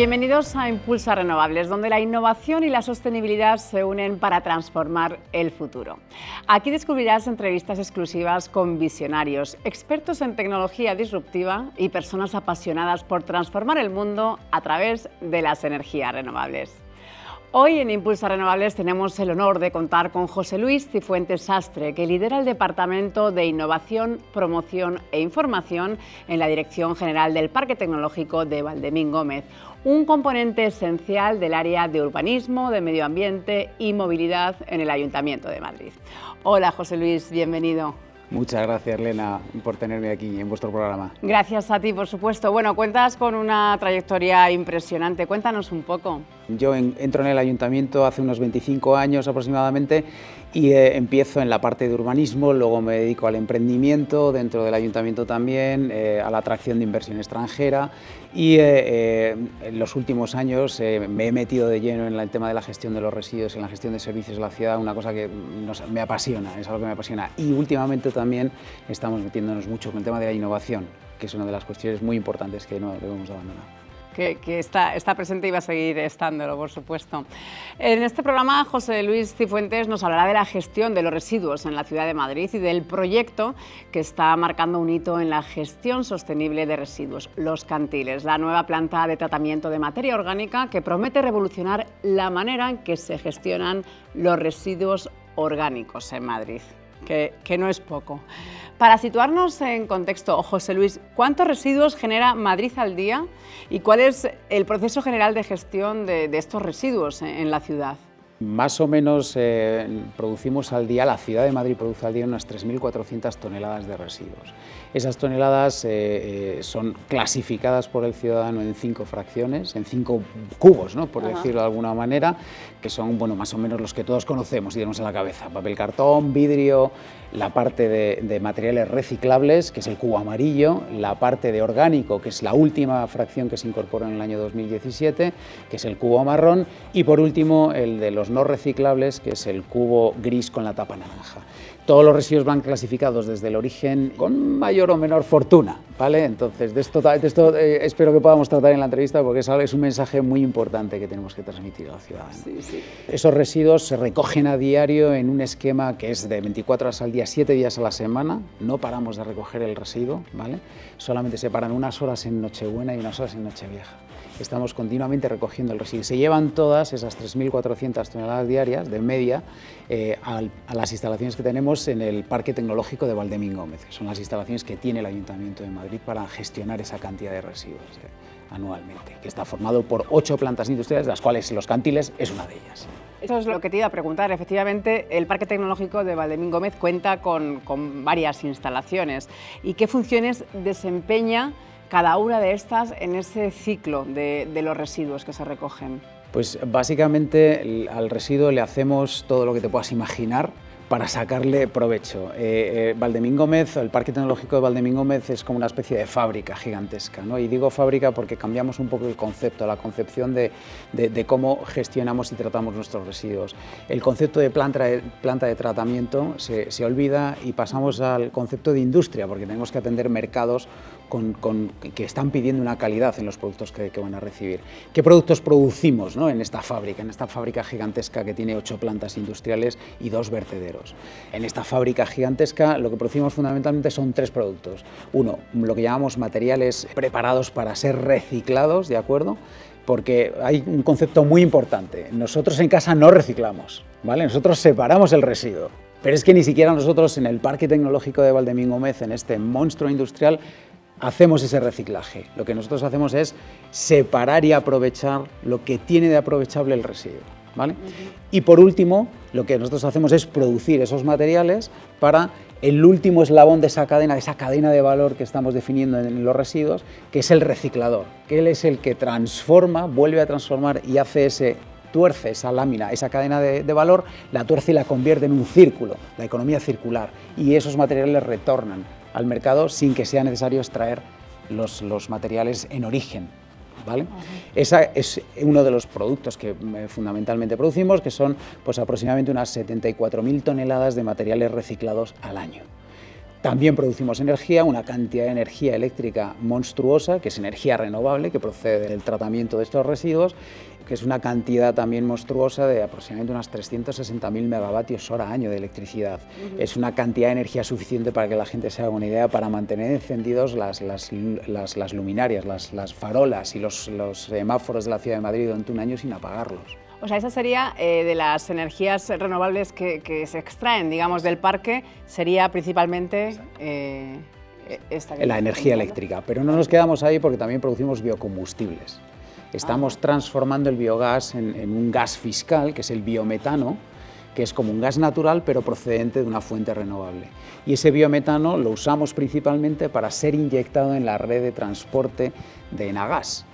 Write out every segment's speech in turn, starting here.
Bienvenidos a Impulsa Renovables, donde la innovación y la sostenibilidad se unen para transformar el futuro. Aquí descubrirás entrevistas exclusivas con visionarios, expertos en tecnología disruptiva y personas apasionadas por transformar el mundo a través de las energías renovables. Hoy en Impulsa Renovables tenemos el honor de contar con José Luis Cifuentes Sastre, que lidera el Departamento de Innovación, Promoción e Información en la Dirección General del Parque Tecnológico de Valdemín Gómez, un componente esencial del área de urbanismo, de medio ambiente y movilidad en el Ayuntamiento de Madrid. Hola José Luis, bienvenido. Muchas gracias, Lena, por tenerme aquí en vuestro programa. Gracias a ti, por supuesto. Bueno, cuentas con una trayectoria impresionante. Cuéntanos un poco. Yo entro en el ayuntamiento hace unos 25 años aproximadamente y empiezo en la parte de urbanismo, luego me dedico al emprendimiento dentro del ayuntamiento también, a la atracción de inversión extranjera y en los últimos años me he metido de lleno en el tema de la gestión de los residuos, en la gestión de servicios de la ciudad, una cosa que me apasiona, es algo que me apasiona. Y últimamente también estamos metiéndonos mucho con el tema de la innovación, que es una de las cuestiones muy importantes que no debemos abandonar. Que está presente y va a seguir estándolo, por supuesto. En este programa, José Luis Cifuentes nos hablará de la gestión de los residuos en la ciudad de Madrid y del proyecto que está marcando un hito en la gestión sostenible de residuos, Los Cantiles, la nueva planta de tratamiento de materia orgánica que promete revolucionar la manera en que se gestionan los residuos orgánicos en Madrid, que no es poco. Para situarnos en contexto, José Luis, ¿cuántos residuos genera Madrid al día y cuál es el proceso general de gestión de estos residuos en la ciudad? Más o menos producimos al día, la ciudad de Madrid produce al día unas 3.400 toneladas de residuos. Esas toneladas son clasificadas por el ciudadano en 5 fracciones, en 5 cubos, ¿no? Por decirlo de alguna manera, que son más o menos los que todos conocemos y tenemos en la cabeza: papel cartón, vidrio, la parte de materiales reciclables, que es el cubo amarillo, la parte de orgánico, que es la última fracción que se incorporó en el año 2017, que es el cubo marrón, y por último el de los no reciclables, que es el cubo gris con la tapa naranja. Todos los residuos van clasificados desde el origen con mayor o menor fortuna, ¿vale? Entonces, de esto espero que podamos tratar en la entrevista porque es un mensaje muy importante que tenemos que transmitir a la ciudadanía. Sí. Esos residuos se recogen a diario en un esquema que es de 24 horas al día, 7 días a la semana. No paramos de recoger el residuo, ¿vale? Solamente se paran unas horas en Nochebuena y unas horas en Nochevieja. Estamos continuamente recogiendo el residuo. Se llevan todas esas 3.400 toneladas diarias de media a las instalaciones que tenemos en el Parque Tecnológico de Valdemín Gómez, que son las instalaciones que tiene el Ayuntamiento de Madrid para gestionar esa cantidad de residuos anualmente, que está formado por 8 plantas industriales, de las cuales Los Cantiles es una de ellas. Eso es lo que te iba a preguntar. Efectivamente, el Parque Tecnológico de Valdemín Gómez cuenta con varias instalaciones. ¿Y qué funciones desempeña cada una de estas en ese ciclo de los residuos que se recogen? Pues básicamente al residuo le hacemos todo lo que te puedas imaginar para sacarle provecho. Valdemín Gómez, el Parque Tecnológico de Valdemín Gómez es como una especie de fábrica gigantesca, ¿no? Y digo fábrica porque cambiamos un poco el concepto, la concepción de cómo gestionamos y tratamos nuestros residuos. El concepto de planta de tratamiento se olvida y pasamos al concepto de industria, porque tenemos que atender mercados que están pidiendo una calidad en los productos que van a recibir. ¿Qué productos producimos, ¿no? en esta fábrica gigantesca que tiene 8 plantas industriales y 2 vertederos? En esta fábrica gigantesca lo que producimos fundamentalmente son 3 productos. Uno, lo que llamamos materiales preparados para ser reciclados, ¿de acuerdo? Porque hay un concepto muy importante. Nosotros en casa no reciclamos, ¿vale? Nosotros separamos el residuo. Pero es que ni siquiera nosotros en el Parque Tecnológico de Valdemín Gómez, en este monstruo industrial, hacemos ese reciclaje. Lo que nosotros hacemos es separar y aprovechar lo que tiene de aprovechable el residuo, ¿vale? Y por último, lo que nosotros hacemos es producir esos materiales para el último eslabón de esa cadena de valor que estamos definiendo en los residuos, que es el reciclador, que él es el que transforma, vuelve a transformar y tuerce esa lámina, esa cadena de valor, la tuerce y la convierte en un círculo, la economía circular, y esos materiales retornan al mercado sin que sea necesario extraer los materiales en origen, ¿vale? Ese es uno de los productos que fundamentalmente producimos, que son aproximadamente unas 74.000 toneladas de materiales reciclados al año. También producimos energía, una cantidad de energía eléctrica monstruosa, que es energía renovable, que procede del tratamiento de estos residuos, que es una cantidad también monstruosa de aproximadamente unas 360.000 megavatios hora año de electricidad. Es una cantidad de energía suficiente para que la gente se haga una idea para mantener encendidos las luminarias, las farolas y los semáforos de la ciudad de Madrid durante un año sin apagarlos. O sea, esa sería de las energías renovables que se extraen, digamos, del parque, sería principalmente esta. La energía eléctrica, pero no nos quedamos ahí porque también producimos biocombustibles. Estamos transformando el biogás en un gas fiscal, que es el biometano, que es como un gas natural, pero procedente de una fuente renovable. Y ese biometano lo usamos principalmente para ser inyectado en la red de transporte de Enagás.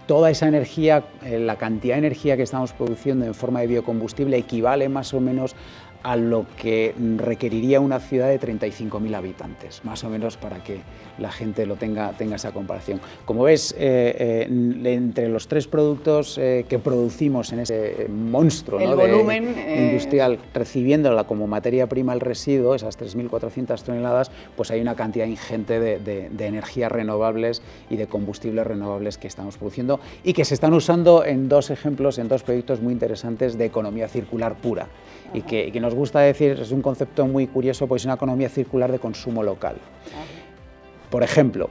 Toda esa energía, la cantidad de energía que estamos produciendo en forma de biocombustible equivale más o menos a lo que requeriría una ciudad de 35.000 habitantes, más o menos, para que la gente lo tenga esa comparación. Como ves, entre los tres productos que producimos en ese monstruo, ¿no?, volumen industrial, recibiéndola como materia prima el residuo, esas 3.400 toneladas, pues hay una cantidad ingente de energías renovables y de combustibles renovables que estamos produciendo y que se están usando en dos ejemplos, en dos proyectos muy interesantes de economía circular pura. Y que nos gusta decir, es un concepto muy curioso, pues es una economía circular de consumo local. Por ejemplo,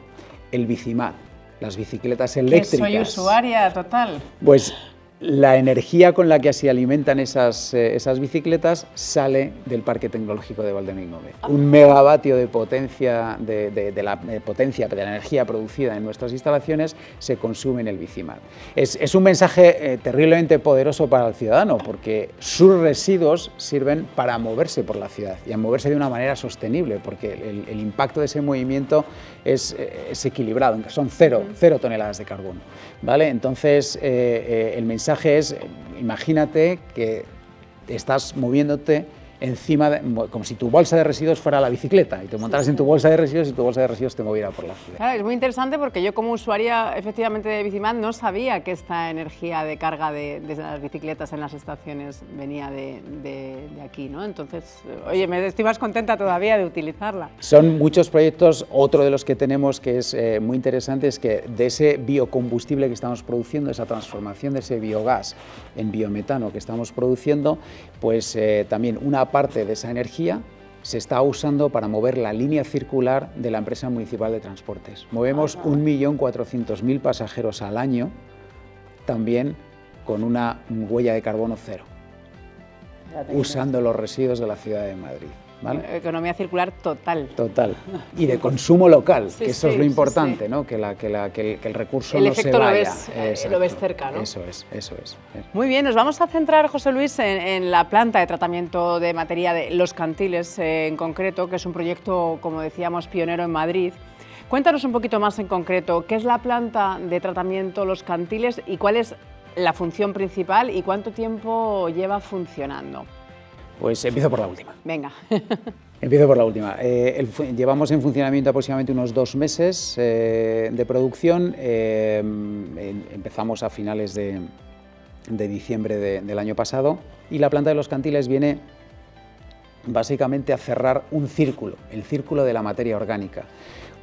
el Bicimat, las bicicletas eléctricas. Que soy usuaria total. Pues la energía con la que se alimentan esas bicicletas sale del Parque Tecnológico de Valdemín-Gómez. Un megavatio de potencia de la energía producida en nuestras instalaciones se consume en el Bicimat. Es un mensaje terriblemente poderoso para el ciudadano, porque sus residuos sirven para moverse por la ciudad y a moverse de una manera sostenible, porque el impacto de ese movimiento es equilibrado, son cero toneladas de carbono, ¿vale? Entonces, el mensaje es, imagínate que estás moviéndote encima, como si tu bolsa de residuos fuera la bicicleta y te montaras en tu bolsa de residuos y tu bolsa de residuos te moviera por la ciudad. Claro, es muy interesante porque yo como usuaria efectivamente de Bicimat no sabía que esta energía de carga de las bicicletas en las estaciones venía de aquí, ¿no? Entonces, oye, me estoy más contenta todavía de utilizarla. Son muchos proyectos. Otro de los que tenemos que es muy interesante es que de ese biocombustible que estamos produciendo, esa transformación de ese biogás en biometano que estamos produciendo, pues también una parte de esa energía se está usando para mover la línea circular de la empresa municipal de transportes. Movemos 1.400.000 pasajeros al año, también con una huella de carbono cero, usando los residuos de la ciudad de Madrid. ¿Vale? Economía circular total. Total. Y de consumo local, que eso es lo importante, ¿no? Que el recurso no se vaya. Lo ves cerca, ¿no? Eso es. Muy bien, nos vamos a centrar, José Luis, en la planta de tratamiento de materia de Los Cantiles en concreto, que es un proyecto, como decíamos, pionero en Madrid. Cuéntanos un poquito más en concreto, ¿qué es la planta de tratamiento Los Cantiles y cuál es la función principal y cuánto tiempo lleva funcionando? Pues empiezo por la última. Venga. Empiezo por la última. Llevamos en funcionamiento aproximadamente unos 2 meses de producción. Empezamos a finales de diciembre del año pasado y la planta de Los Cantiles viene básicamente a cerrar un círculo, el círculo de la materia orgánica.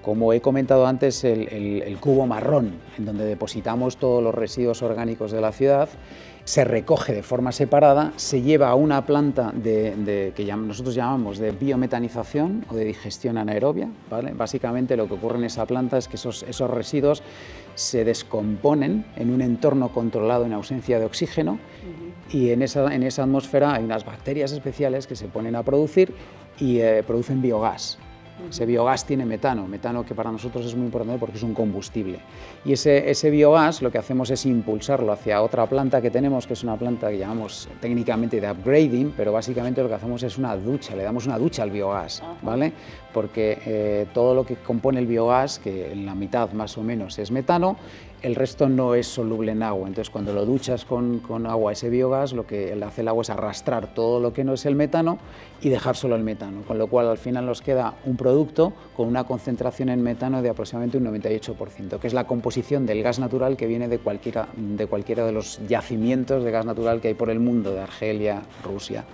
Como he comentado antes, el cubo marrón, en donde depositamos todos los residuos orgánicos de la ciudad, se recoge de forma separada, se lleva a una planta que nosotros llamamos de biometanización o de digestión anaerobia, ¿vale? Básicamente lo que ocurre en esa planta es que esos residuos se descomponen en un entorno controlado en ausencia de oxígeno y en esa atmósfera hay unas bacterias especiales que se ponen a producir y producen biogás. Ese biogás tiene metano que para nosotros es muy importante porque es un combustible. Y ese biogás lo que hacemos es impulsarlo hacia otra planta que tenemos, que es una planta que llamamos técnicamente de upgrading, pero básicamente lo que hacemos es una ducha, le damos una ducha al biogás, ¿vale? Porque todo lo que compone el biogás, que en la mitad más o menos es metano, el resto no es soluble en agua. Entonces, cuando lo duchas con agua, ese biogás, lo que hace el agua es arrastrar todo lo que no es el metano y dejar solo el metano, con lo cual al final nos queda un producto con una concentración en metano de aproximadamente un 98%, que es la composición del gas natural que viene de cualquiera de los yacimientos de gas natural que hay por el mundo, de Argelia, Rusia,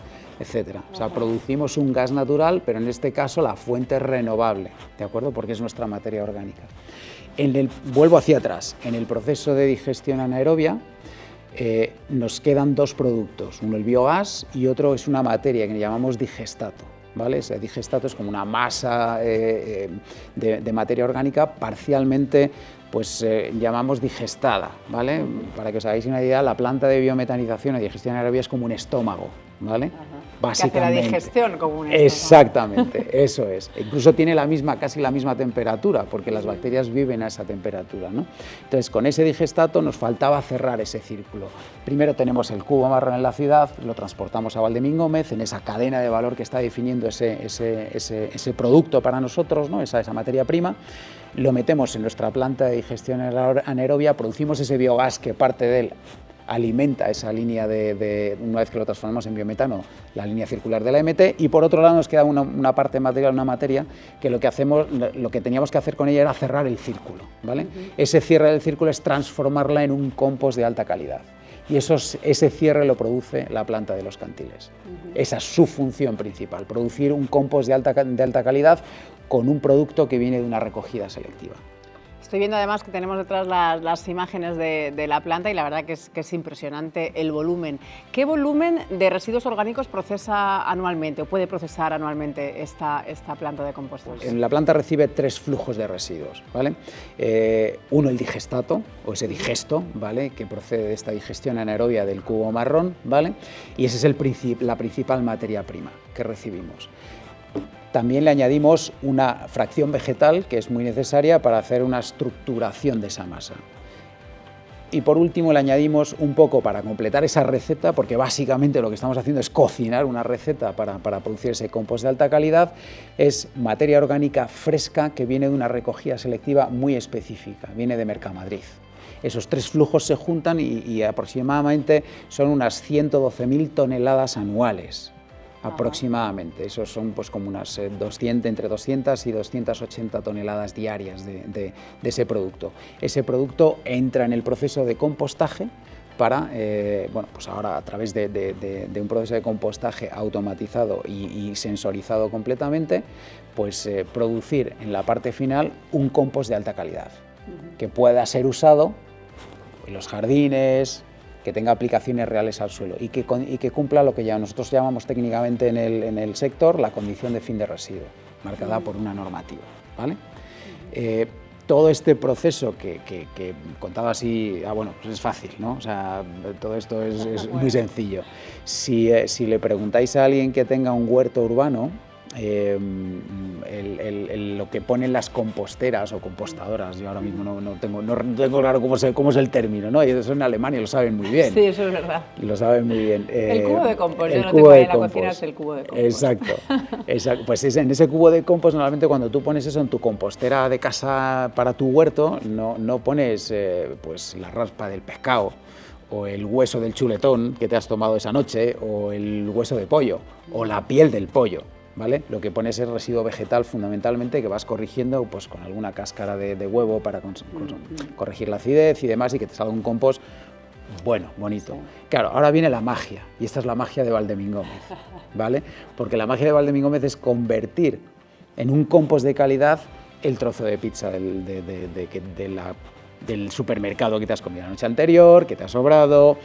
etcétera. O sea, producimos un gas natural, pero en este caso la fuente es renovable, ¿de acuerdo? Porque es nuestra materia orgánica. Vuelvo hacia atrás, en el proceso de digestión anaerobia nos quedan dos productos, uno el biogás y otro es una materia que llamamos digestato. ¿Vale? Ese digestato es como una masa de materia orgánica parcialmente, pues llamamos digestada, ¿vale? Para que os hagáis una idea, la planta de biometanización o digestión anaerobia es como un estómago, ¿vale? Básicamente. Que hace la digestión como un estómago. Exactamente, eso es. Incluso tiene casi la misma temperatura, porque las bacterias viven a esa temperatura, ¿no? Entonces, con ese digestato nos faltaba cerrar ese círculo. Primero tenemos el cubo marrón en la ciudad, lo transportamos a Valdemín Gómez, en esa cadena de valor que está definiendo ese producto para nosotros, ¿no? esa materia prima, lo metemos en nuestra planta de digestión anaerobia, producimos ese biogás que parte de él alimenta esa línea una vez que lo transformamos en biometano, la línea circular de la MT, y por otro lado nos queda una parte material, una materia, que lo que teníamos que hacer con ella era cerrar el círculo, ¿vale? Ese cierre del círculo es transformarla en un compost de alta calidad. Y ese cierre lo produce la planta de los Cantiles. Esa es su función principal, producir un compost de alta calidad con un producto que viene de una recogida selectiva. Estoy viendo además que tenemos detrás las imágenes de la planta y la verdad que es impresionante el volumen. ¿Qué volumen de residuos orgánicos procesa anualmente o puede procesar anualmente esta planta de compostaje? La planta recibe 3 flujos de residuos, ¿vale? Uno, el digestato o ese digesto, ¿vale? Que procede de esta digestión anaerobia del cubo marrón, ¿vale? Y esa es la principal materia prima que recibimos. También le añadimos una fracción vegetal que es muy necesaria para hacer una estructuración de esa masa. Y por último le añadimos un poco para completar esa receta, porque básicamente lo que estamos haciendo es cocinar una receta para producir ese compost de alta calidad, es materia orgánica fresca que viene de una recogida selectiva muy específica, viene de Mercamadrid. Esos 3 flujos se juntan y aproximadamente son unas 112.000 toneladas anuales. Aproximadamente, esos son pues como unas entre 200 y 280 toneladas diarias de ese producto. Ese producto entra en el proceso de compostaje para, bueno, pues ahora a través de un proceso de compostaje automatizado y sensorizado completamente, pues producir en la parte final un compost de alta calidad que pueda ser usado en los jardines, que tenga aplicaciones reales al suelo y que cumpla lo que ya nosotros llamamos técnicamente en el sector la condición de fin de residuo, marcada por una normativa, ¿vale? Todo este proceso que contado así, bueno, pues es fácil, ¿no? O sea, todo esto es muy sencillo. Si le preguntáis a alguien que tenga un huerto urbano, lo que ponen las composteras o compostadoras, yo ahora mismo no tengo claro cómo es el término, ¿no? Y eso en Alemania lo saben muy bien. Sí, eso es verdad. Lo saben muy bien. El cubo de compost, yo no tengo ahí en la cocina, es el cubo de compost. Exacto. Pues en ese cubo de compost, normalmente cuando tú pones eso en tu compostera de casa para tu huerto, no pones pues la raspa del pescado, o el hueso del chuletón que te has tomado esa noche, o el hueso de pollo, o la piel del pollo. ¿Vale? Lo que pones es residuo vegetal fundamentalmente que vas corrigiendo pues, con alguna cáscara de huevo para corregir la acidez y demás y que te salga un compost bueno, bonito. Sí. Claro, ahora viene la magia y esta es la magia de Valdemín Gómez, ¿vale? Porque la magia de Valdemín Gómez es convertir en un compost de calidad el trozo de pizza del supermercado que te has comido la noche anterior, que te ha sobrado,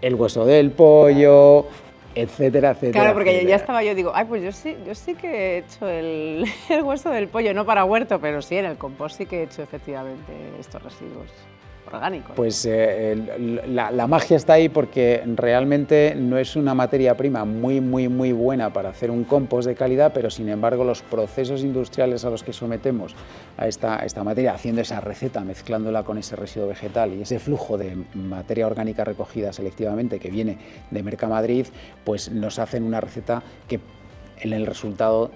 el hueso del pollo, etcétera, etcétera. Claro, porque etcétera. Ya estaba yo, digo, ay, pues yo sí que he hecho el hueso del pollo, no para huerto, pero sí en el compost sí que he hecho efectivamente estos residuos orgánicos. Pues la magia está ahí porque realmente no es una materia prima muy buena para hacer un compost de calidad, pero sin embargo los procesos industriales a los que sometemos a esta materia, haciendo esa receta, mezclándola con ese residuo vegetal y ese flujo de materia orgánica recogida selectivamente que viene de Mercamadrid, pues nos hacen una receta que en el resultado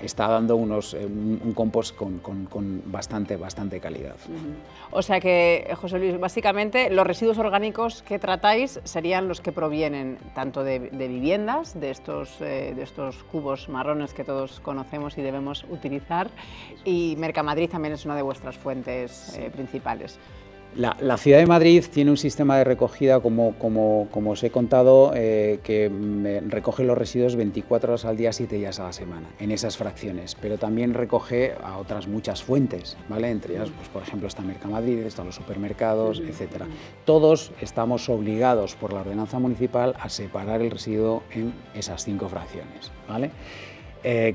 está dando un compost con bastante calidad. O sea que, José Luis, básicamente los residuos orgánicos que tratáis serían los que provienen tanto de viviendas, de estos cubos marrones que todos conocemos y debemos utilizar, y Mercamadrid también es una de vuestras fuentes principales. La Ciudad de Madrid tiene un sistema de recogida, como os he contado, que recoge los residuos 24 horas al día, 7 días a la semana, en esas fracciones, pero también recoge a otras muchas fuentes, ¿vale? Entre ellas, pues, por ejemplo, está Mercamadrid, están los supermercados, etc. Todos estamos obligados por la ordenanza municipal a separar el residuo en esas 5 fracciones, ¿vale?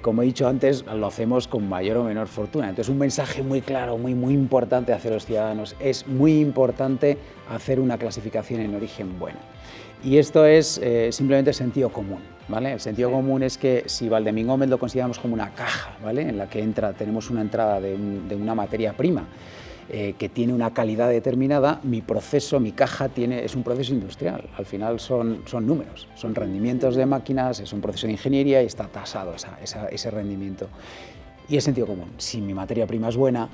Como he dicho antes, lo hacemos con mayor o menor fortuna. Entonces, un mensaje muy claro, muy importante hacia los ciudadanos: es muy importante hacer una clasificación en origen buena. Y esto es simplemente sentido común, ¿vale? El sentido común es que si Valdemingómez lo consideramos como una caja, ¿vale?, en la que tenemos una entrada de una materia prima que tiene una calidad determinada, mi proceso, mi caja es un proceso industrial. Al final son números, son rendimientos de máquinas, es un proceso de ingeniería y está tasado ese rendimiento. Y es sentido común. Si mi materia prima es buena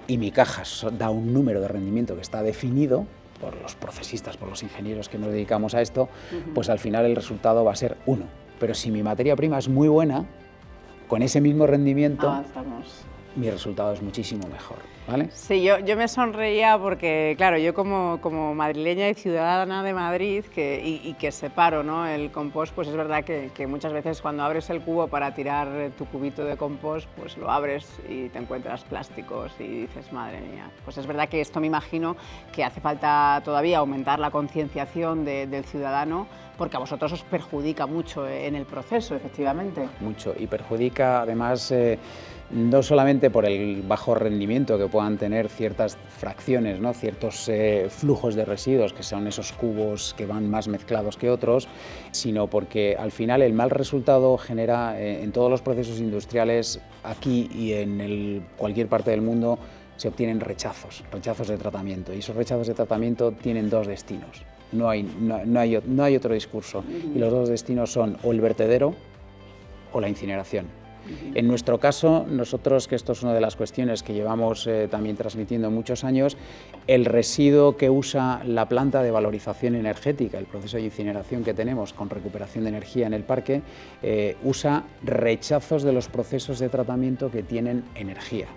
y mi caja da un número de rendimiento que está definido por los procesistas, por los ingenieros que nos dedicamos a esto, pues al final el resultado va a ser 1. Pero si mi materia prima es muy buena, con ese mismo rendimiento, mi resultado es muchísimo mejor, ¿vale? Sí, yo me sonreía porque, claro, yo como madrileña y ciudadana de Madrid y que separo, ¿no?, el compost, pues es verdad que muchas veces cuando abres el cubo para tirar tu cubito de compost, pues lo abres y te encuentras plásticos y dices, madre mía. Pues es verdad que esto me imagino que hace falta todavía aumentar la concienciación del ciudadano, porque a vosotros os perjudica mucho en el proceso, efectivamente. Mucho, y perjudica además no solamente por el bajo rendimiento que puedan tener ciertas fracciones, ¿no?, ciertos flujos de residuos, que son esos cubos que van más mezclados que otros, sino porque al final el mal resultado genera en todos los procesos industriales, aquí y en cualquier parte del mundo, se obtienen rechazos de tratamiento, y esos rechazos de tratamiento tienen 2 destinos. No hay otro discurso, y los 2 destinos son o el vertedero o la incineración. En nuestro caso, nosotros, que esto es una de las cuestiones que llevamos también transmitiendo muchos años, el residuo que usa la planta de valorización energética, el proceso de incineración que tenemos con recuperación de energía en el parque, usa rechazos de los procesos de tratamiento que tienen energía.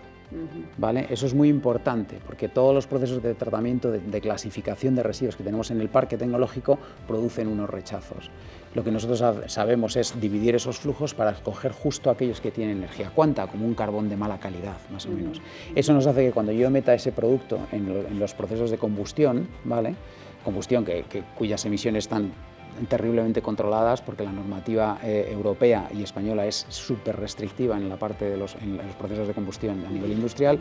¿Vale? Eso es muy importante, porque todos los procesos de tratamiento, de clasificación de residuos que tenemos en el parque tecnológico producen unos rechazos. Lo que nosotros sabemos es dividir esos flujos para escoger justo aquellos que tienen energía. ¿Cuánta? Como un carbón de mala calidad, más o menos. Eso nos hace que cuando yo meta ese producto en los procesos de combustión, ¿vale?, combustión cuyas emisiones están terriblemente controladas, porque la normativa europea y española es súper restrictiva en la parte en los procesos de combustión a nivel industrial,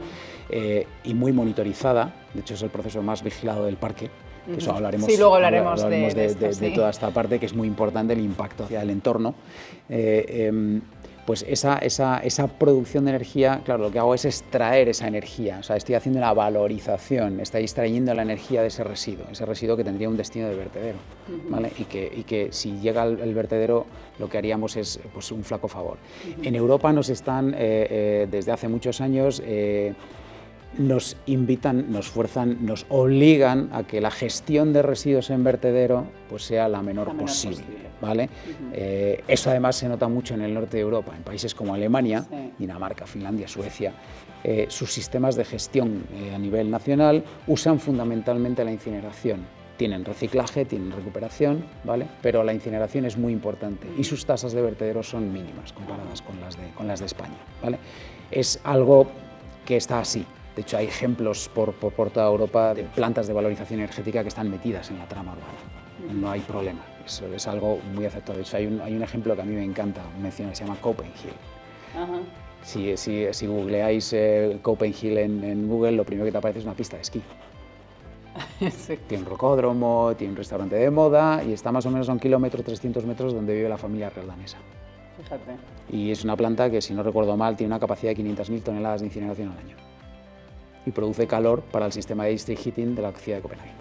y muy monitorizada. De hecho, es el proceso más vigilado del parque. Que eso hablaremos, sí, luego hablaremos de toda esta parte, que es muy importante, el impacto hacia el entorno. Pues esa producción de energía, claro, lo que hago es extraer esa energía, o sea, estoy haciendo una valorización, estoy extrayendo la energía de ese residuo que tendría un destino de vertedero, ¿vale? Y que si llega al vertedero, lo que haríamos es, pues, un flaco favor. En Europa nos están, desde hace muchos años, nos invitan, nos fuerzan, nos obligan a que la gestión de residuos en vertedero pues sea la menor posible, ¿vale? Eso además se nota mucho en el norte de Europa, en países como Alemania, Dinamarca, Finlandia, Suecia. Sus sistemas de gestión a nivel nacional usan fundamentalmente la incineración. Tienen reciclaje, tienen recuperación, ¿vale?, pero la incineración es muy importante y sus tasas de vertedero son mínimas comparadas con las de España, ¿vale? Es algo que está así. De hecho, hay ejemplos por toda Europa de plantas de valorización energética que están metidas en la trama urbana. No hay problema, eso es algo muy aceptado. De hecho, hay un ejemplo que a mí me encanta mencionar, se llama Copenhague. Si googleáis Copenhague en Google, lo primero que te aparece es una pista de esquí. Sí. Tiene un rocódromo, tiene un restaurante de moda y está más o menos a 1 kilómetro, 300 metros donde vive la familia real danesa. Fíjate. Y es una planta que, si no recuerdo mal, tiene una capacidad de 500.000 toneladas de incineración al año. Y produce calor para el sistema de district heating de la ciudad de Copenhague.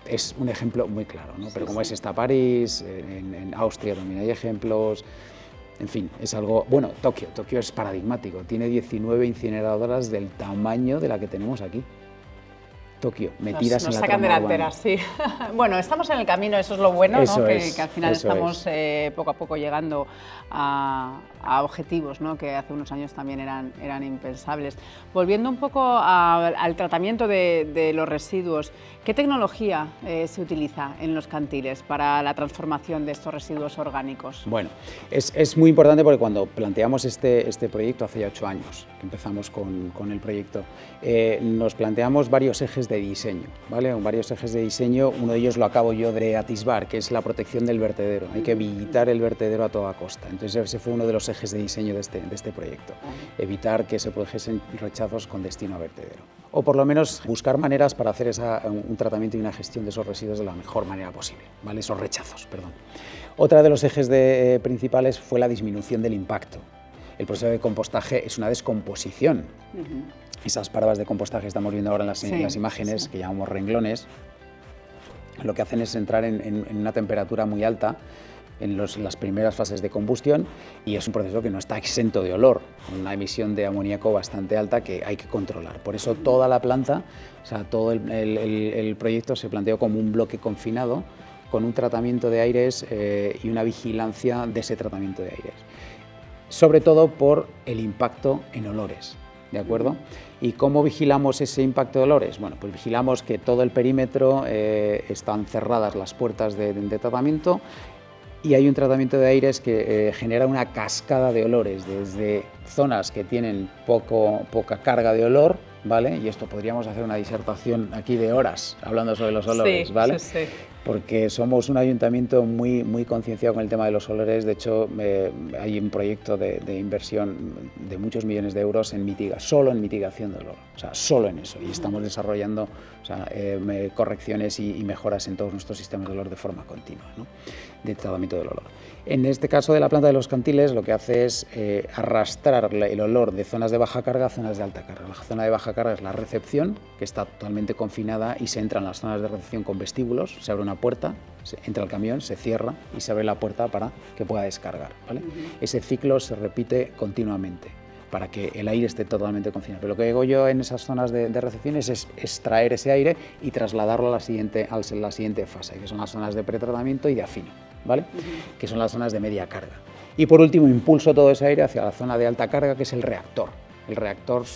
Es un ejemplo muy claro, ¿no? Pero como está París, en Austria también hay ejemplos, en fin, es algo... Bueno, Tokio es paradigmático, tiene 19 incineradoras del tamaño de la que tenemos aquí. Tokio, metidas nos en la sacan trama delanteras, urbana. sí. Bueno, estamos en el camino, eso es lo bueno, Eso ¿no? es, que al final eso estamos poco a poco llegando a objetivos, ¿no? Que hace unos años también eran impensables. Volviendo un poco al tratamiento de los residuos, ¿qué tecnología se utiliza en los cantiles para la transformación de estos residuos orgánicos? Bueno, es muy importante porque cuando planteamos este proyecto hace ya 8 años, que empezamos con el proyecto, nos planteamos varios ejes de diseño, ¿vale? Varios ejes de diseño, uno de ellos lo acabo yo de atisbar, que es la protección del vertedero. Hay que evitar el vertedero a toda costa. Entonces ese fue uno de los ejes de diseño de este proyecto, evitar que se produjesen rechazos con destino a vertedero. O por lo menos buscar maneras para hacer un tratamiento y una gestión de esos residuos de la mejor manera posible, ¿vale? Esos rechazos, perdón. Otra de los ejes principales fue la disminución del impacto. El proceso de compostaje es una descomposición. Esas parvas de compostaje que estamos viendo ahora en las imágenes, que llamamos renglones, lo que hacen es entrar en una temperatura muy alta en las primeras fases de combustión, y es un proceso que no está exento de olor, con una emisión de amoníaco bastante alta que hay que controlar. Por eso toda la planta, o sea, todo el proyecto se planteó como un bloque confinado, con un tratamiento de aires y una vigilancia de ese tratamiento de aires, sobre todo por el impacto en olores, ¿de acuerdo? ¿Y cómo vigilamos ese impacto de olores? Bueno, pues vigilamos que todo el perímetro están cerradas las puertas de tratamiento, y hay un tratamiento de aires que genera una cascada de olores, desde zonas que tienen poca carga de olor, ¿vale? Y esto podríamos hacer una disertación aquí de horas hablando sobre los olores, ¿vale? Sí. Porque somos un ayuntamiento muy concienciado con el tema de los olores. De hecho, hay un proyecto de inversión de muchos millones de euros solo en mitigación de olor, o sea, solo en eso. Y estamos desarrollando, o sea, correcciones y mejoras en todos nuestros sistemas de olor de forma continua, ¿no? De tratamiento del olor. En este caso de la planta de los cantiles, lo que hace es arrastrar el olor de zonas de baja carga a zonas de alta carga. La zona de baja carga es la recepción, que está totalmente confinada, y se entra en las zonas de recepción con vestíbulos, se abre una puerta, entra el camión, se cierra y se abre la puerta para que pueda descargar, ¿vale? Ese ciclo se repite continuamente para que el aire esté totalmente confinado. Pero lo que hago yo en esas zonas de recepción es extraer ese aire y trasladarlo a la siguiente fase, que son las zonas de pretratamiento y de afino, ¿vale? Que son las zonas de media carga. Y por último, impulso todo ese aire hacia la zona de alta carga, que es el reactor. El reactor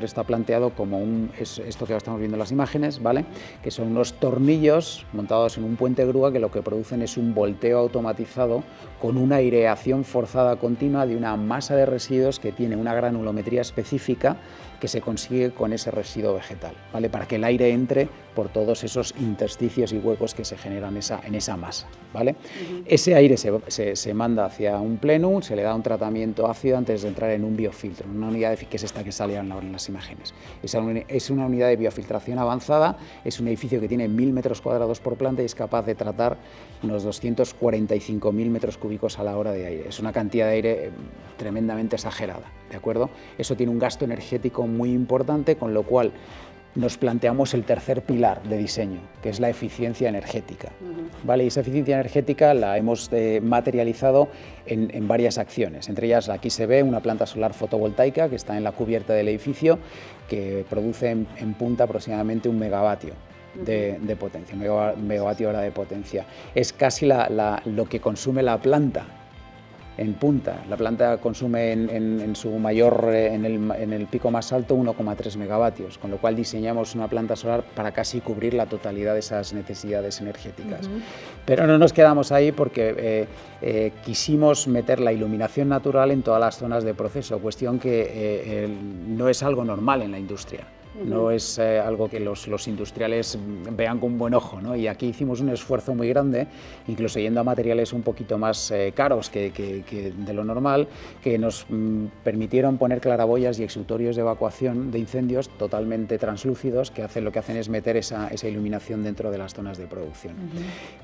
está planteado como esto que estamos viendo en las imágenes, ¿vale? Que son unos tornillos montados en un puente grúa que lo que producen es un volteo automatizado con una aireación forzada continua de una masa de residuos que tiene una granulometría específica que se consigue con ese residuo vegetal, ¿vale? Para que el aire entre por todos esos intersticios y huecos que se generan en esa masa, ¿vale? Ese aire se manda hacia un plenum, se le da un tratamiento ácido antes de entrar en un biofiltro, una unidad que es esta que sale ahora en las imágenes. Es una unidad de biofiltración avanzada, es un edificio que tiene 1000 metros cuadrados por planta y es capaz de tratar unos 245.000 metros cúbicos a la hora de aire. Es una cantidad de aire tremendamente exagerada, ¿de acuerdo? Eso tiene un gasto energético muy importante, con lo cual nos planteamos el tercer pilar de diseño, que es la eficiencia energética, ¿vale? Y esa eficiencia energética la hemos materializado en varias acciones. Entre ellas, aquí se ve una planta solar fotovoltaica que está en la cubierta del edificio, que produce en punta aproximadamente 1 megavatio de potencia, megavatio hora de potencia. Es casi lo que consume la planta en punta. La planta consume en su mayor, en el pico más alto, 1,3 megavatios, con lo cual diseñamos una planta solar para casi cubrir la totalidad de esas necesidades energéticas. Pero no nos quedamos ahí, porque quisimos meter la iluminación natural en todas las zonas de proceso, cuestión que no es algo normal en la industria. No es algo que los industriales vean con buen ojo, ¿no? Y aquí hicimos un esfuerzo muy grande, incluso yendo a materiales un poquito más caros que de lo normal, que nos permitieron poner claraboyas y extintorios de evacuación de incendios totalmente translúcidos, que lo que hacen es meter esa iluminación dentro de las zonas de producción.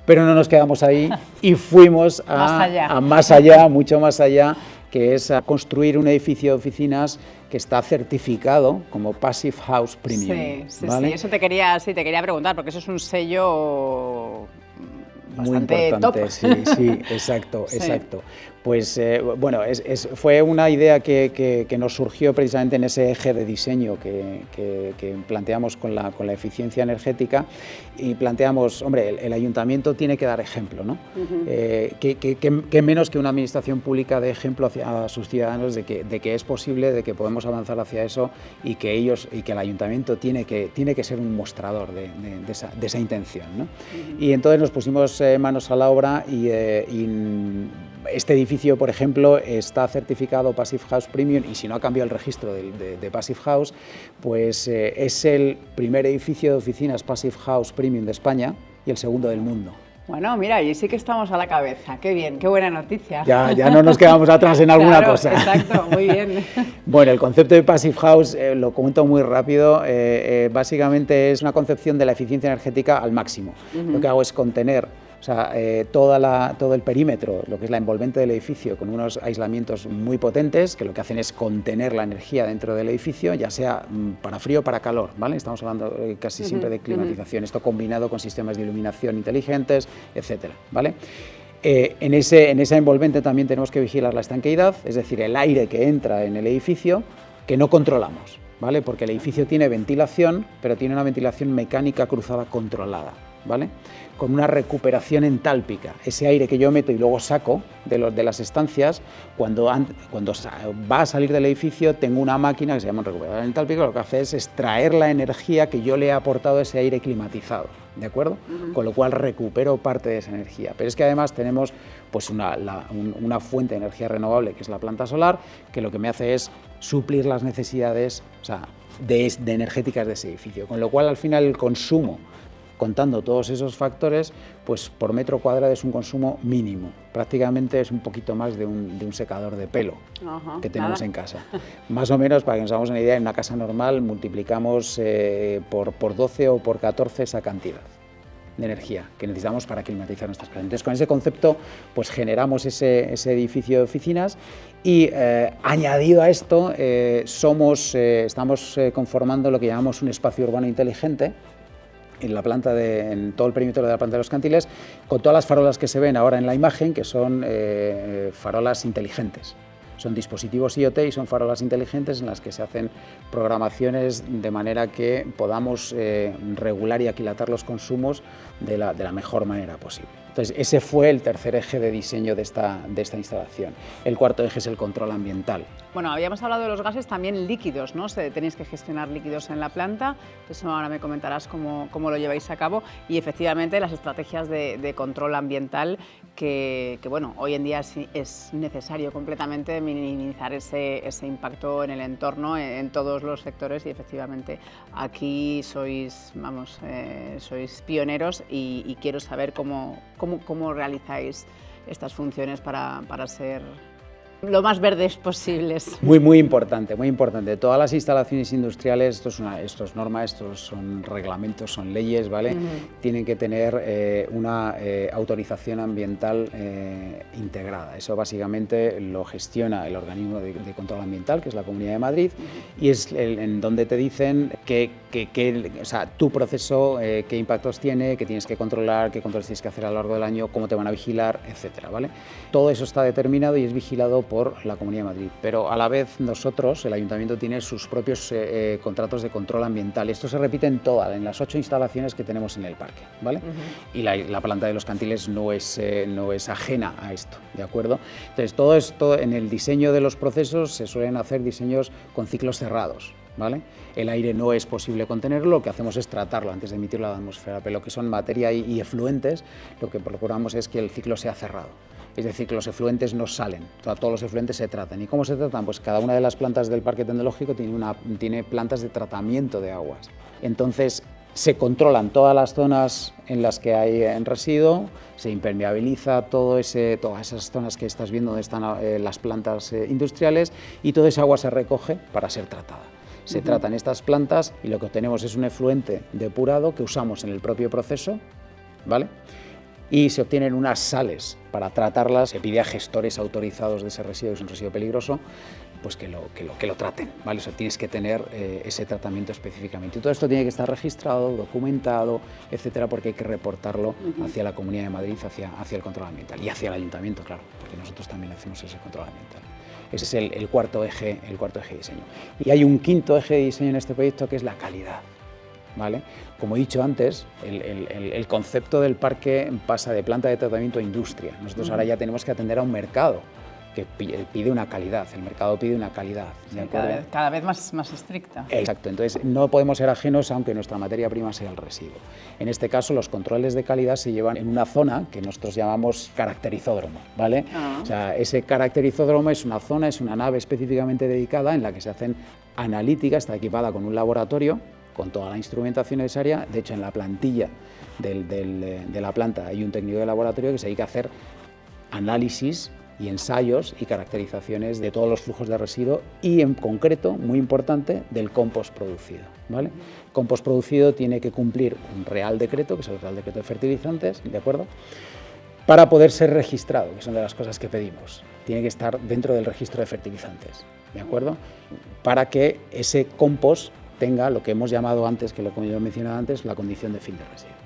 Pero no nos quedamos ahí y fuimos más allá, mucho más allá, que es a construir un edificio de oficinas que está certificado como Passive House Premium. Sí, ¿vale? Eso te quería preguntar, porque eso es un sello muy bastante importante, top. sí, exacto. Pues bueno, fue una idea que nos surgió precisamente en ese eje de diseño que planteamos con la eficiencia energética, y planteamos, hombre, el ayuntamiento tiene que dar ejemplo, ¿no? ¿Qué menos que una administración pública de ejemplo a sus ciudadanos de que es posible, de que podemos avanzar hacia eso, y que el ayuntamiento tiene que ser un mostrador de esa intención, ¿no? Y entonces nos pusimos manos a la obra y este edificio, por ejemplo, está certificado Passive House Premium, y si no ha cambiado el registro de Passive House, pues es el primer edificio de oficinas Passive House Premium de España y el segundo del mundo. Bueno, mira, y sí que estamos a la cabeza. Qué bien, qué buena noticia. Ya no nos quedamos atrás en alguna claro, cosa. Exacto, muy bien. Bueno, el concepto de Passive House, lo comento muy rápido, básicamente es una concepción de la eficiencia energética al máximo. Lo que hago es contener, o sea, todo el perímetro, lo que es la envolvente del edificio, con unos aislamientos muy potentes, que lo que hacen es contener la energía dentro del edificio, ya sea para frío o para calor, ¿vale? Estamos hablando casi siempre de climatización, esto combinado con sistemas de iluminación inteligentes, etcétera, ¿vale? En esa envolvente también tenemos que vigilar la estanqueidad, es decir, el aire que entra en el edificio, que no controlamos, ¿vale? Porque el edificio tiene ventilación, pero tiene una ventilación mecánica cruzada controlada, ¿vale? Con una recuperación entálpica. Ese aire que yo meto y luego saco de las estancias, cuando va a salir del edificio, tengo una máquina que se llama un recuperador entálpico, lo que hace es extraer la energía que yo le he aportado a ese aire climatizado, ¿de acuerdo? Con lo cual recupero parte de esa energía. Pero es que además tenemos pues una fuente de energía renovable, que es la planta solar, que lo que me hace es suplir las necesidades, o sea, de energéticas de ese edificio. Con lo cual, al final, el consumo, contando todos esos factores, pues por metro cuadrado es un consumo mínimo. Prácticamente es un poquito más de un secador de pelo que tenemos en casa. Más o menos, para que nos hagamos una idea, en una casa normal multiplicamos por 12 o por 14 esa cantidad de energía que necesitamos para climatizar nuestras casas. Entonces, con ese concepto, pues generamos ese edificio de oficinas y añadido a esto, estamos conformando lo que llamamos un espacio urbano inteligente, en todo el perímetro de la planta de Los Cantiles, con todas las farolas que se ven ahora en la imagen, que son farolas inteligentes. Son dispositivos IoT y son farolas inteligentes en las que se hacen programaciones de manera que podamos regular y aquilatar los consumos de la mejor manera posible. Entonces, ese fue el tercer eje de diseño de esta instalación. El cuarto eje es el control ambiental. Bueno, habíamos hablado de los gases, también líquidos, ¿no? Tenéis que gestionar líquidos en la planta, eso ahora me comentarás cómo lo lleváis a cabo, y efectivamente las estrategias de control ambiental que bueno, hoy en día es necesario completamente minimizar ese impacto en el entorno, en todos los sectores, y efectivamente aquí sois pioneros y quiero saber cómo realizáis estas funciones para ser lo más verdes posibles. Muy importante, muy importante. Todas las instalaciones industriales, esto es norma, estos son reglamentos, son leyes, ¿vale? Tienen que tener una autorización ambiental integrada. Eso básicamente lo gestiona el organismo de control ambiental, que es la Comunidad de Madrid, y es en donde te dicen o sea, tu proceso, qué impactos tiene, qué tienes que controlar, qué controles tienes que hacer a lo largo del año, cómo te van a vigilar, etcétera, ¿vale? Todo eso está determinado y es vigilado por la Comunidad de Madrid, pero a la vez nosotros, el Ayuntamiento, tiene sus propios contratos de control ambiental. Esto se repite en las 8 instalaciones que tenemos en el parque, ¿vale? Y la planta de Los Cantiles no es ajena a esto, ¿de acuerdo? Entonces, todo esto, en el diseño de los procesos se suelen hacer diseños con ciclos cerrados, ¿vale? El aire no es posible contenerlo, lo que hacemos es tratarlo antes de emitirlo a la atmósfera, pero lo que son materia y efluentes, lo que procuramos es que el ciclo sea cerrado. Es decir, que los efluentes no salen, todos los efluentes se tratan. ¿Y cómo se tratan? Pues cada una de las plantas del Parque Tecnológico tiene plantas de tratamiento de aguas. Entonces, se controlan todas las zonas en las que hay residuo, se impermeabiliza todas esas zonas que estás viendo donde están las plantas industriales, y toda esa agua se recoge para ser tratada. Se tratan estas plantas y lo que obtenemos es un efluente depurado que usamos en el propio proceso, ¿vale? Y se obtienen unas sales para tratarlas. Se pide a gestores autorizados de ese residuo, es un residuo peligroso, pues que lo traten, ¿vale? O sea, tienes que tener ese tratamiento específicamente. Y todo esto tiene que estar registrado, documentado, etcétera, porque hay que reportarlo hacia la Comunidad de Madrid, hacia el control ambiental y hacia el ayuntamiento, claro, porque nosotros también hacemos ese control ambiental. Ese es el cuarto eje de diseño. Y hay un quinto eje de diseño en este proyecto que es la calidad, ¿vale? Como he dicho antes, el concepto del parque pasa de planta de tratamiento a industria. Nosotros ahora ya tenemos que atender a un mercado que pide una calidad, el mercado pide una calidad. Sí, cada vez más estricta. Exacto, entonces no podemos ser ajenos aunque nuestra materia prima sea el residuo. En este caso los controles de calidad se llevan en una zona que nosotros llamamos caracterizódromo, ¿vale? O sea, ese caracterizódromo es una zona, es una nave específicamente dedicada en la que se hacen analíticas, está equipada con un laboratorio, con toda la instrumentación necesaria. De hecho, en la plantilla de la planta hay un técnico de laboratorio que se dedica a hacer análisis y ensayos y caracterizaciones de todos los flujos de residuo y en concreto, muy importante, del compost producido, ¿vale? Compost producido tiene que cumplir un Real Decreto, que es el Real Decreto de Fertilizantes, ¿de acuerdo?, para poder ser registrado, que son de las cosas que pedimos. Tiene que estar dentro del registro de fertilizantes, ¿de acuerdo?, para que ese compost tenga lo que hemos llamado antes, que lo que yo he mencionado antes, la condición de fin de residuo,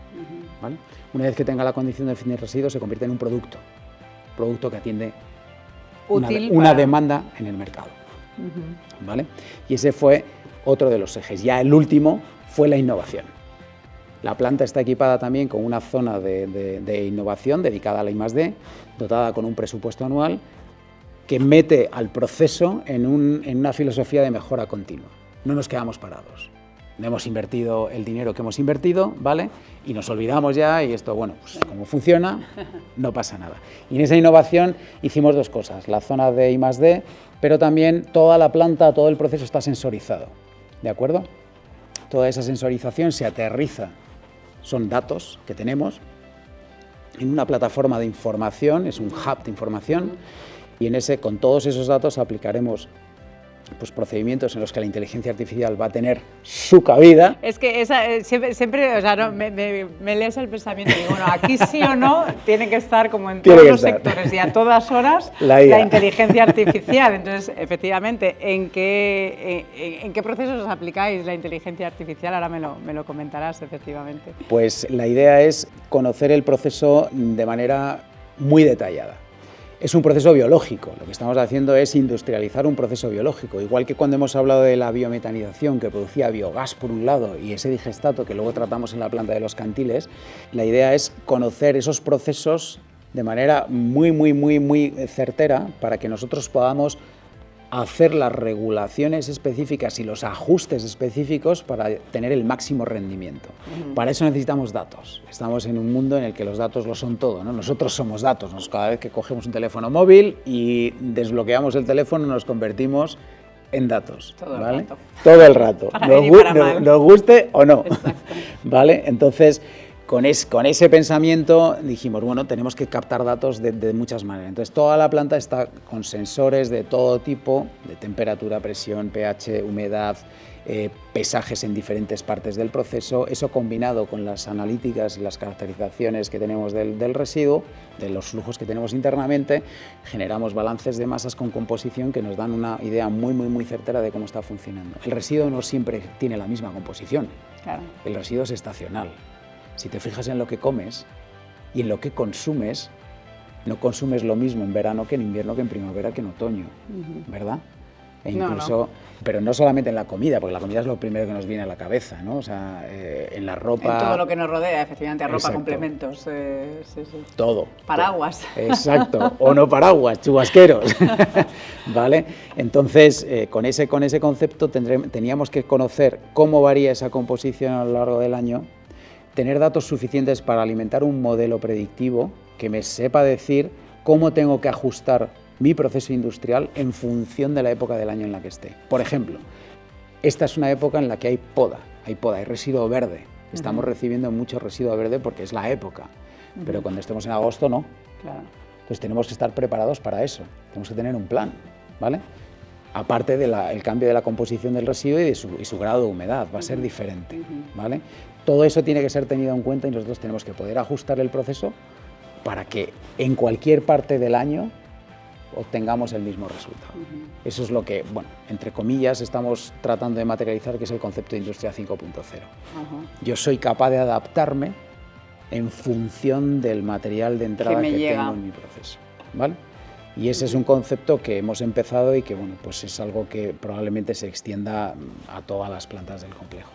¿vale? Una vez que tenga la condición de fin de residuo se convierte en un producto que atiende una demanda en el mercado, ¿vale? Y ese fue otro de los ejes. Ya el último fue la innovación. La planta está equipada también con una zona de innovación dedicada a la I+D, dotada con un presupuesto anual que mete al proceso en una filosofía de mejora continua. No nos quedamos parados. Hemos invertido el dinero que hemos invertido, ¿vale? Y nos olvidamos ya y esto, bueno, pues como funciona, no pasa nada. Y en esa innovación hicimos dos cosas, la zona de I+D, pero también toda la planta, todo el proceso está sensorizado, ¿de acuerdo? Toda esa sensorización se aterriza, son datos que tenemos en una plataforma de información, es un hub de información, y en ese, con todos esos datos aplicaremos pues procedimientos en los que la inteligencia artificial va a tener su cabida. Es que siempre o sea, no, me lees el pensamiento y digo, bueno, aquí sí o no tiene que estar como en todos los sectores y a todas horas la inteligencia artificial. Entonces, efectivamente, ¿en qué procesos aplicáis la inteligencia artificial? Ahora me lo comentarás, efectivamente. Pues la idea es conocer el proceso de manera muy detallada. Es un proceso biológico, lo que estamos haciendo es industrializar un proceso biológico, igual que cuando hemos hablado de la biometanización que producía biogás por un lado y ese digestato que luego tratamos en la planta de los Cantiles, la idea es conocer esos procesos de manera muy certera para que nosotros podamos hacer las regulaciones específicas y los ajustes específicos para tener el máximo rendimiento. Para eso necesitamos datos. Estamos en un mundo en el que los datos lo son todo, ¿no? Nosotros somos datos. Cada vez que cogemos un teléfono móvil y desbloqueamos el teléfono nos convertimos en datos. Todo ¿vale? el rato. Todo el rato. Nos guste o no. Exacto. ¿Vale? Entonces, con ese pensamiento dijimos, bueno, tenemos que captar datos de muchas maneras. Entonces, toda la planta está con sensores de todo tipo, de temperatura, presión, pH, humedad, pesajes en diferentes partes del proceso. Eso combinado con las analíticas y las caracterizaciones que tenemos del residuo, de los flujos que tenemos internamente, generamos balances de masas con composición que nos dan una idea muy certera de cómo está funcionando. El residuo no siempre tiene la misma composición. Claro. El residuo es estacional. Si te fijas en lo que comes y en lo que consumes, no consumes lo mismo en verano que en invierno, que en primavera, que en otoño, ¿verdad? E incluso, pero no solamente en la comida, porque la comida es lo primero que nos viene a la cabeza, ¿no? O sea, en la ropa... En todo lo que nos rodea, efectivamente, ropa, complementos, sí. Todo. Paraguas. Exacto, o no paraguas, chubasqueros, ¿vale? Entonces, con ese concepto teníamos que conocer cómo varía esa composición a lo largo del año, tener datos suficientes para alimentar un modelo predictivo que me sepa decir cómo tengo que ajustar mi proceso industrial en función de la época del año en la que esté. Por ejemplo, esta es una época en la que hay poda, hay residuo verde. Estamos recibiendo mucho residuo verde porque es la época, pero cuando estemos en agosto no. Claro. Entonces tenemos que estar preparados para eso, tenemos que tener un plan, ¿vale? Aparte del cambio de la composición del residuo y su grado de humedad, va a ser diferente, ¿vale? Todo eso tiene que ser tenido en cuenta y nosotros tenemos que poder ajustar el proceso para que en cualquier parte del año obtengamos el mismo resultado. Eso es lo que, bueno, entre comillas, estamos tratando de materializar, que es el concepto de Industria 5.0. Yo soy capaz de adaptarme en función del material de entrada que tengo en mi proceso, ¿vale? Y ese es un concepto que hemos empezado y que, bueno, pues es algo que probablemente se extienda a todas las plantas del complejo.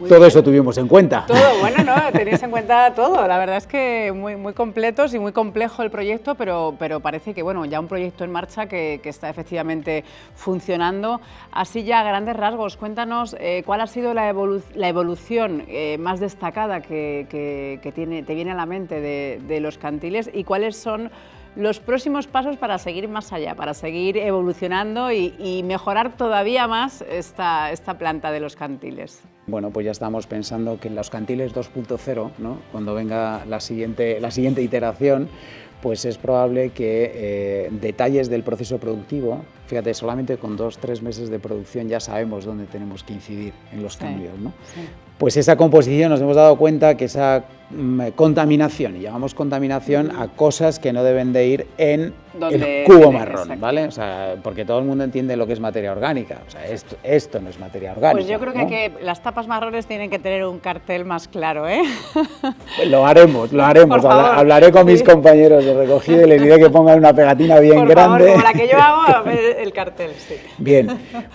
Todo eso tuvimos en cuenta. Todo, bueno, no, tenéis en cuenta todo. La verdad es que muy completos y muy complejo el proyecto, pero parece que, bueno, ya un proyecto en marcha que está efectivamente funcionando. Así ya a grandes rasgos, cuéntanos cuál ha sido la evolución más destacada que te viene a la mente de Los Cantiles y cuáles son los próximos pasos para seguir más allá, para seguir evolucionando y mejorar todavía más esta planta de Los Cantiles. Bueno, pues ya estamos pensando que en Los Cantiles 2.0, ¿no? Cuando venga la siguiente iteración, pues es probable que detalles del proceso productivo, fíjate, solamente con 2-3 meses de producción ya sabemos dónde tenemos que incidir en los cambios, ¿no? Sí. Pues esa composición nos hemos dado cuenta que esa contaminación, y llamamos contaminación a cosas que no deben de ir en el cubo marrón, ¿vale? O sea, porque todo el mundo entiende lo que es materia orgánica, o sea, esto no es materia orgánica. Pues yo creo, ¿no?, que las tapas marrones tienen que tener un cartel más claro, ¿eh? Lo haremos, hablaré con mis compañeros de recogida y les diré que pongan una pegatina bien grande. Por favor, como la que yo hago, a ver el cartel, sí. Bien,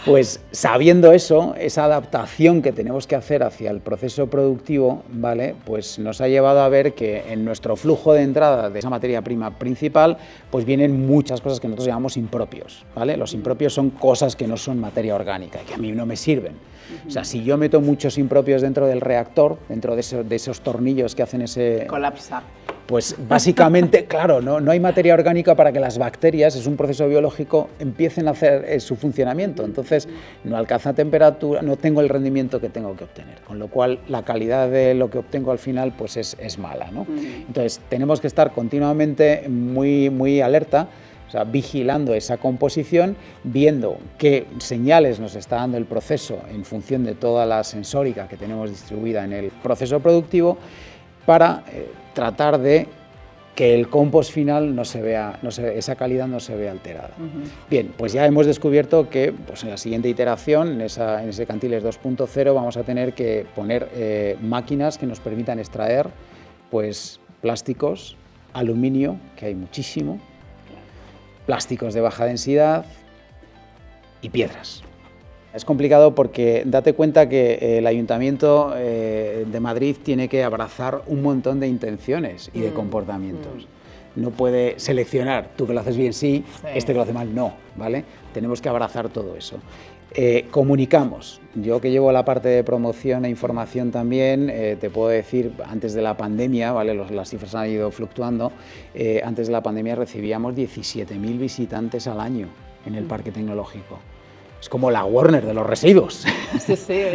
pues sabiendo eso, esa adaptación que tenemos que hacer hacia el proceso productivo, ¿vale?, pues nos ha llevado a ver que en nuestro flujo de entrada de esa materia prima principal, pues vienen muchas cosas que nosotros llamamos impropios, ¿vale? Los impropios son cosas que no son materia orgánica, que a mí no me sirven. O sea, si yo meto muchos impropios dentro del reactor, dentro de esos tornillos que hacen ese... Colapsa. Pues básicamente, claro, no hay materia orgánica para que las bacterias, es un proceso biológico, empiecen a hacer su funcionamiento. Entonces, no alcanza temperatura, no tengo el rendimiento que tengo que obtener. Con lo cual, la calidad de lo que obtengo al final pues es mala, ¿no? Entonces, tenemos que estar continuamente muy alerta, o sea, vigilando esa composición, viendo qué señales nos está dando el proceso en función de toda la sensórica que tenemos distribuida en el proceso productivo, para tratar de que el compost final esa calidad no se vea alterada. Bien, pues ya hemos descubierto que pues en la siguiente iteración, en ese Cantiles 2.0, vamos a tener que poner máquinas que nos permitan extraer pues plásticos, aluminio, que hay muchísimo, plásticos de baja densidad y piedras. Es complicado porque date cuenta que el Ayuntamiento de Madrid tiene que abrazar un montón de intenciones y de comportamientos. No puede seleccionar, tú que lo haces bien sí, este que lo hace mal no, ¿vale? Tenemos que abrazar todo eso. Comunicamos. Yo que llevo la parte de promoción e información también, te puedo decir, antes de la pandemia, ¿vale? Las cifras han ido fluctuando, antes de la pandemia recibíamos 17.000 visitantes al año en el Parque Tecnológico. Es como la Warner de los residuos,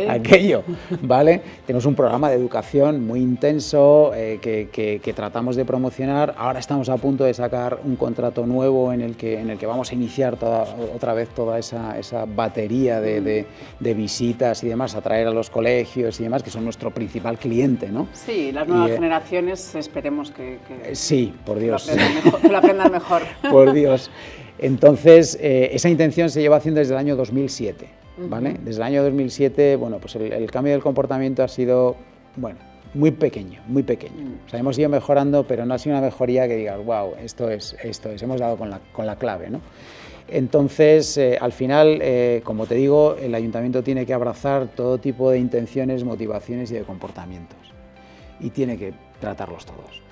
aquello, ¿vale? Tenemos un programa de educación muy intenso que tratamos de promocionar. Ahora estamos a punto de sacar un contrato nuevo en el que vamos a iniciar otra vez toda esa batería de visitas y demás, atraer a los colegios y demás, que son nuestro principal cliente, ¿no? Sí, las nuevas generaciones esperemos que sí, por Dios. Lo aprendan mejor. Por Dios. Entonces, esa intención se lleva haciendo desde el año 2007, ¿vale? Desde el año 2007, bueno, pues el cambio del comportamiento ha sido, bueno, muy pequeño, muy pequeño. O sea, hemos ido mejorando, pero no ha sido una mejoría que digas, wow, esto es, hemos dado con la clave, ¿no? Entonces, al final, como te digo, el Ayuntamiento tiene que abrazar todo tipo de intenciones, motivaciones y de comportamientos. Y tiene que tratarlos todos.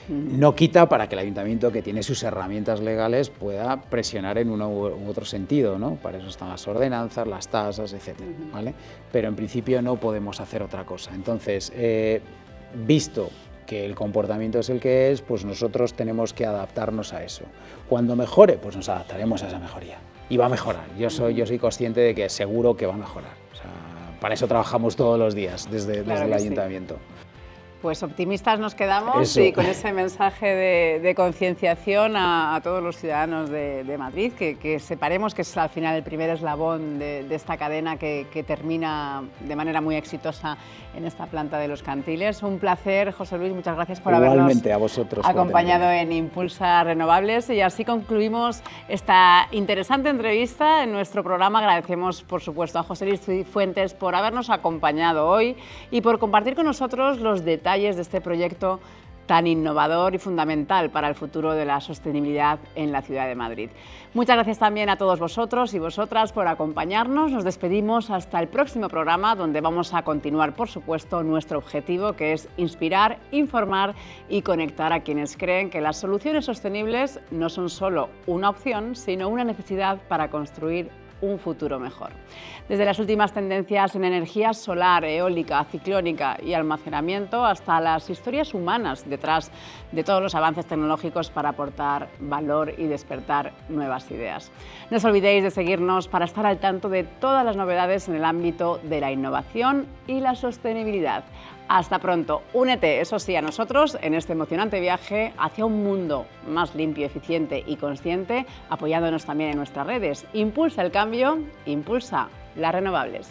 No quita para que el Ayuntamiento, que tiene sus herramientas legales, pueda presionar en uno u otro sentido, ¿no? Para eso están las ordenanzas, las tasas, etcétera, ¿vale? Pero en principio no podemos hacer otra cosa. Entonces, visto que el comportamiento es el que es, pues nosotros tenemos que adaptarnos a eso. Cuando mejore, pues nos adaptaremos a esa mejoría. Y va a mejorar. Yo soy consciente de que seguro que va a mejorar. O sea, para eso trabajamos todos los días desde el Ayuntamiento. Pues optimistas nos quedamos. Eso. Y con ese mensaje de concienciación a todos los ciudadanos de Madrid, que separemos que es al final el primer eslabón de esta cadena que termina de manera muy exitosa en esta planta de Los Cantiles. Un placer, José Luis, muchas gracias por habernos a vosotros, acompañado en Impulsa Renovables, y así concluimos esta interesante entrevista en nuestro programa. Agradecemos, por supuesto, a José Luis Cifuentes por habernos acompañado hoy y por compartir con nosotros los detalles de este proyecto tan innovador y fundamental para el futuro de la sostenibilidad en la ciudad de Madrid. Muchas gracias también a todos vosotros y vosotras por acompañarnos. Nos despedimos hasta el próximo programa, donde vamos a continuar, por supuesto, nuestro objetivo, que es inspirar, informar y conectar a quienes creen que las soluciones sostenibles no son solo una opción, sino una necesidad para construir un futuro mejor. Desde las últimas tendencias en energía solar, eólica, ciclónica y almacenamiento, hasta las historias humanas detrás de todos los avances tecnológicos para aportar valor y despertar nuevas ideas. No os olvidéis de seguirnos para estar al tanto de todas las novedades en el ámbito de la innovación y la sostenibilidad. Hasta pronto. Únete, eso sí, a nosotros en este emocionante viaje hacia un mundo más limpio, eficiente y consciente, apoyándonos también en nuestras redes. Impulsa el cambio, impulsa las renovables.